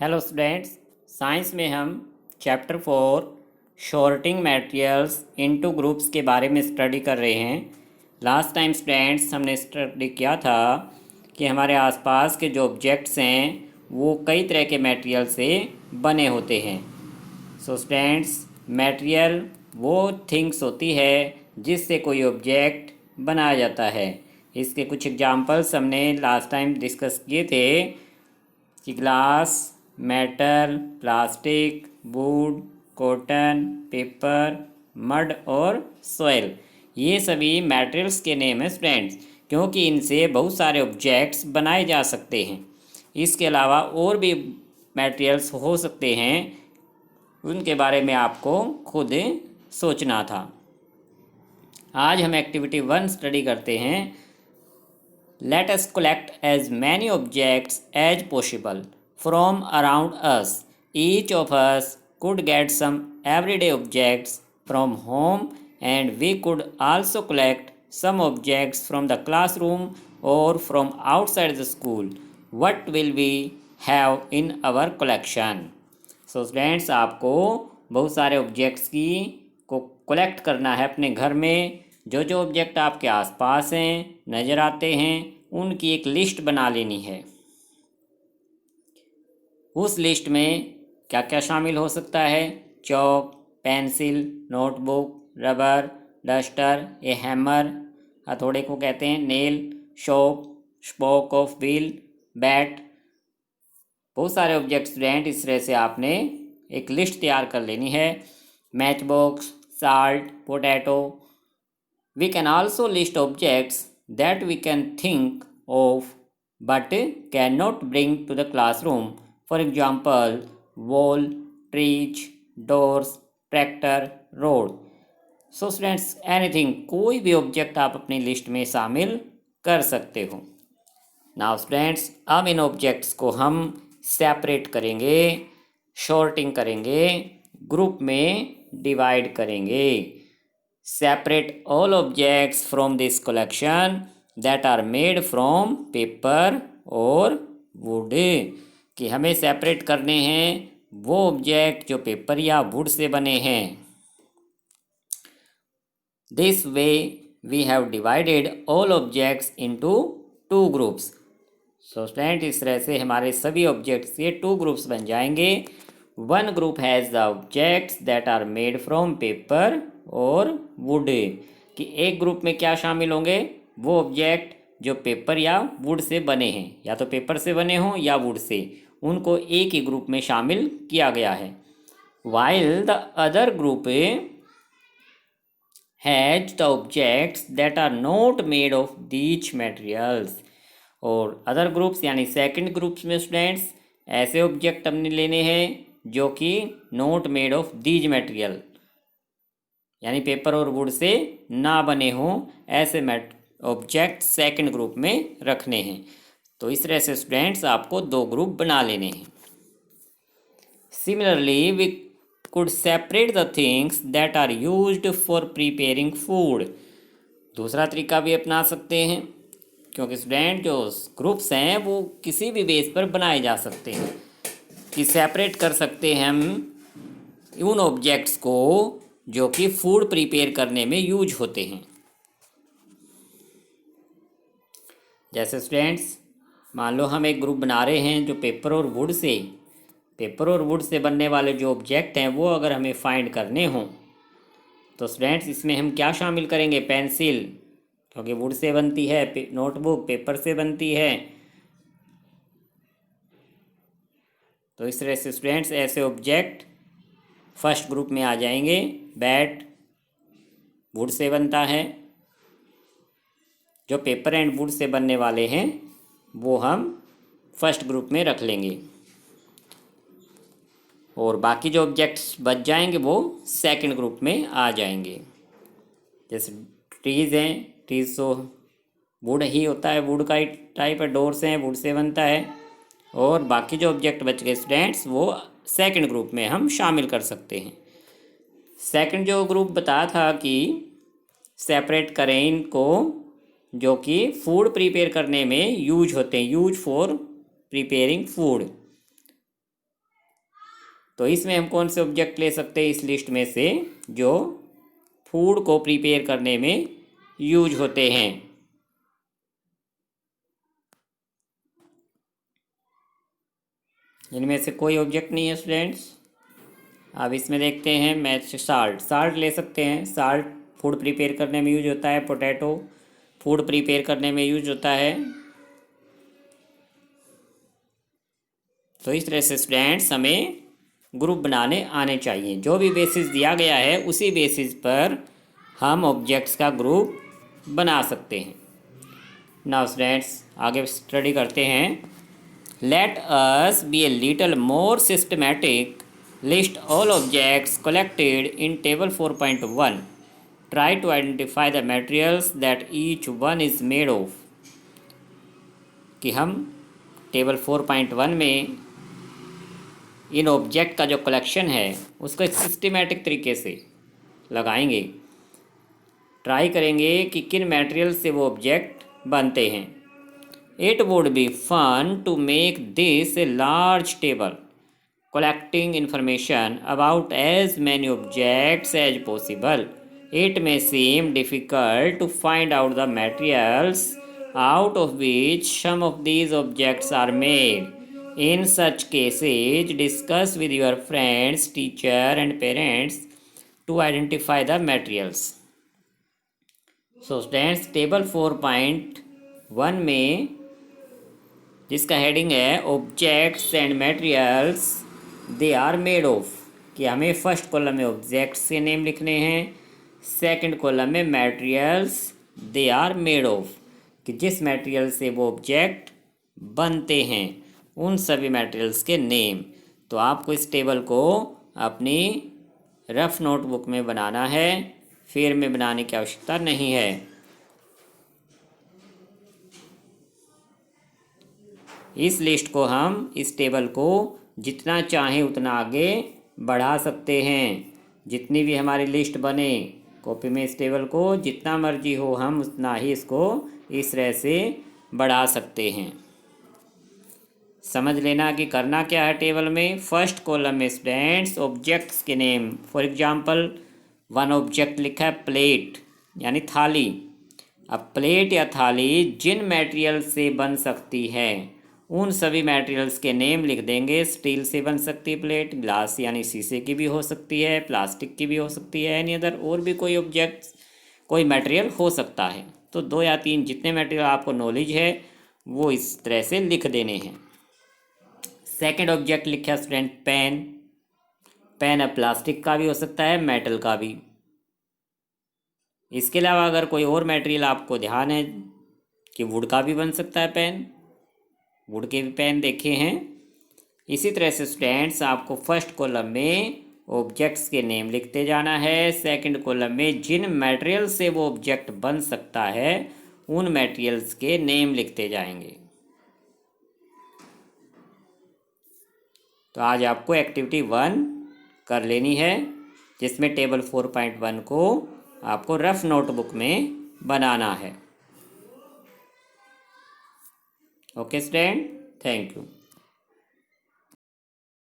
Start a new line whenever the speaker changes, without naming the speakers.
Hello students, science में हम chapter 4 sorting materials into groups के बारे में स्टडी कर रहे हैं। लास्ट टाइम स्टूडेंट्स हमने स्टडी किया था कि हमारे आसपास के जो ऑब्जेक्ट्स हैं वो कई तरह के मटेरियल से बने होते हैं। सो स्टूडेंट्स, मटेरियल वो थिंग्स होती है जिससे कोई ऑब्जेक्ट बनाया जाता है। इसके कुछ एग्जांपल्स हमने लास्ट टाइम डिस्कस किए थे कि glass, metal, plastic, would, cotton, paper, mud और सॉइल, ये सभी मटेरियल्स के नेम हैं स्टूडेंट्स, क्योंकि इनसे बहुत सारे ऑब्जेक्ट्स बनाए जा सकते हैं। इसके अलावा और भी मटेरियल्स हो सकते हैं, उनके बारे में आपको खुद सोचना था। आज हम एक्टिविटी 1 स्टडी करते हैं। Let us collect as many objects as possible from around us. Each of us could get some everyday objects from home, and we could also collect some objects from the classroom or from outside the school. What will we have in our collection? So students, आपको बहुत सारे objects की को collect करना है अपने घर में। जो जो ऑब्जेक्ट आपके आसपास हैं, नज़र आते हैं, उनकी एक लिस्ट बना लेनी है। उस लिस्ट में क्या क्या शामिल हो सकता है? Chalk, pencil, notebook, rubber, duster, ए हैमर, हथौड़े को कहते हैं, nail, shop, spoke of wheel, bat. बहुत सारे ऑब्जेक्ट स्टूडेंट, इस तरह से आपने एक लिस्ट तैयार कर लेनी है। Match box, salt, potato. We can also list objects that we can think of but cannot bring to the classroom. For example, wall, trees, doors, tractor, road. So students, anything, कोई भी object आप अपनी list में शामिल कर सकते हो। Now students, अब इन ऑब्जेक्ट्स को हम सेपरेट करेंगे, शॉर्टिंग करेंगे, ग्रुप में डिवाइड करेंगे। Separate all objects from this collection that are made from paper और wood। कि हमें सेपरेट करने हैं वो ऑब्जेक्ट जो पेपर या वुड से बने हैं। This way we have divided all objects into 2 groups. So student, इस तरह से हमारे सभी ऑब्जेक्ट्स के 2 ग्रुप्स बन जाएंगे। One group has the objects that are made from paper और वुड। कि एक ग्रुप में क्या शामिल होंगे? वो ऑब्जेक्ट जो पेपर या वुड से बने हैं, या तो पेपर से बने हों या वुड से, उनको एक ही ग्रुप में शामिल किया गया है। While the other group has the objects that are not made of these materials। और अदर ग्रुप्स यानी सेकंड ग्रुप्स में स्टूडेंट्स ऐसे ऑब्जेक्ट हमने लेने हैं जो कि not made of these material, यानी पेपर और वुड से ना बने हों, ऐसे ऑब्जेक्ट सेकंड ग्रुप में रखने हैं। तो इस तरह से स्टूडेंट्स आपको 2 ग्रुप बना लेने हैं। Similarly we could separate the things that are used for preparing food. दूसरा तरीका भी अपना सकते हैं, क्योंकि स्टूडेंट जो ग्रुप्स हैं वो किसी भी बेस पर बनाए जा सकते हैं। कि सेपरेट कर सकते हैं हम उन ऑब्जेक्ट्स को जो कि फूड प्रिपेयर करने में यूज होते हैं। जैसे स्टूडेंट्स, मान लो हम एक ग्रुप बना रहे हैं जो पेपर और वुड से बनने वाले जो ऑब्जेक्ट हैं वो अगर हमें फाइंड करने हों, तो स्टूडेंट्स इसमें हम क्या शामिल करेंगे? पेंसिल, क्योंकि वुड से बनती है, नोटबुक पेपर से बनती है। तो इस तरह से स्टूडेंट्स ऐसे ऑब्जेक्ट फर्स्ट ग्रुप में आ जाएंगे। बैट वुड से बनता है, जो पेपर एंड वुड से बनने वाले हैं वो हम फर्स्ट ग्रुप में रख लेंगे, और बाकी जो ऑब्जेक्ट्स बच जाएंगे वो सेकंड ग्रुप में आ जाएंगे। जैसे ट्रीज़ हैं, ट्रीज़ तो वुड ही होता है, वुड का ही टाइप है। डोर्स हैं, वुड से बनता है। और बाकी जो ऑब्जेक्ट बच गए स्टूडेंट्स वो सेकंड ग्रुप में हम शामिल कर सकते हैं। सेकंड जो ग्रुप बताया था कि सेपरेट करें इनको, जो कि फूड प्रिपेयर करने में यूज होते हैं, यूज फॉर प्रिपेयरिंग फूड। तो इसमें हम कौन से ऑब्जेक्ट ले सकते हैं इस लिस्ट में से जो फूड को प्रिपेयर करने में यूज होते हैं। इनमें से कोई ऑब्जेक्ट नहीं है स्टूडेंट्स। अब इसमें देखते हैं मैथ साल्ट। साल्ट ले सकते हैं, साल्ट फूड प्रिपेयर करने में यूज होता है। पोटैटो फूड प्रिपेयर करने में यूज होता है। तो इस तरह से स्टूडेंट्स हमें ग्रुप बनाने आने चाहिए। जो भी बेसिस दिया गया है उसी बेसिस पर हम ऑब्जेक्ट्स का ग्रुप बना सकते हैं। नाउ स्टूडेंट्स आगे स्टडी करते हैं। Let us be a little more systematic, list all objects collected in table 4.1, try to identify the materials that each one is made of. कि हम टेबल 4.1 में इन ऑब्जेक्ट का जो कलेक्शन है उसको एक सिस्टमेटिक तरीके से लगाएंगे। ट्राई करेंगे कि किन मटेरियल से वो ऑब्जेक्ट बनते हैं। It would be fun to make this a large table collecting information about as many objects as possible. It may seem difficult to find out the materials out of which some of these objects are made. In such cases, discuss with your friends, teacher and parents to identify the materials. So students, table 4.1 में जिसका heading है objects and materials they are made of, कि हमें first column में objects के name लिखने हैं, second column में materials they are made of, कि जिस मटेरियल से वो ऑब्जेक्ट बनते हैं उन सभी मटेरियल्स के नेम। तो आपको इस टेबल को अपनी रफ नोटबुक में बनाना है, फिर में बनाने की आवश्यकता नहीं है। इस लिस्ट को हम, इस टेबल को जितना चाहें उतना आगे बढ़ा सकते हैं। जितनी भी हमारी लिस्ट बने कॉपी में, इस टेबल को जितना मर्जी हो हम उतना ही इसको इस तरह से बढ़ा सकते हैं। समझ लेना कि करना क्या है टेबल में। फर्स्ट कॉलम में स्टूडेंट्स ऑब्जेक्ट्स के name, for example one object लिखा है प्लेट यानी थाली। अब प्लेट या थाली जिन मटेरियल से बन सकती है उन सभी मटेरियल्स के नेम लिख देंगे। स्टील से बन सकती है प्लेट, ग्लास यानी शीशे की भी हो सकती है, प्लास्टिक की भी हो सकती है, एनी अदर और भी कोई ऑब्जेक्ट्स कोई मटेरियल हो सकता है। तो 2 या 3 जितने मटेरियल आपको नॉलेज है वो इस तरह से लिख देने हैं। सेकंड ऑब्जेक्ट लिखा स्टूडेंट पेन। पेन अब प्लास्टिक का भी हो सकता है, मेटल का भी। इसके अलावा अगर कोई और मटेरियल आपको ध्यान है कि वुड का भी बन सकता है पेन, वुड के भी पेन देखे हैं। इसी तरह से स्टूडेंट्स आपको फर्स्ट कॉलम में ऑब्जेक्ट्स के नेम लिखते जाना है, सेकंड कॉलम में जिन मटेरियल से वो ऑब्जेक्ट बन सकता है उन मटेरियल्स के नेम लिखते जाएंगे। तो आज आपको एक्टिविटी 1 कर लेनी है, जिसमें टेबल 4.1 को आपको रफ नोटबुक में बनाना है। Okay student, thank you.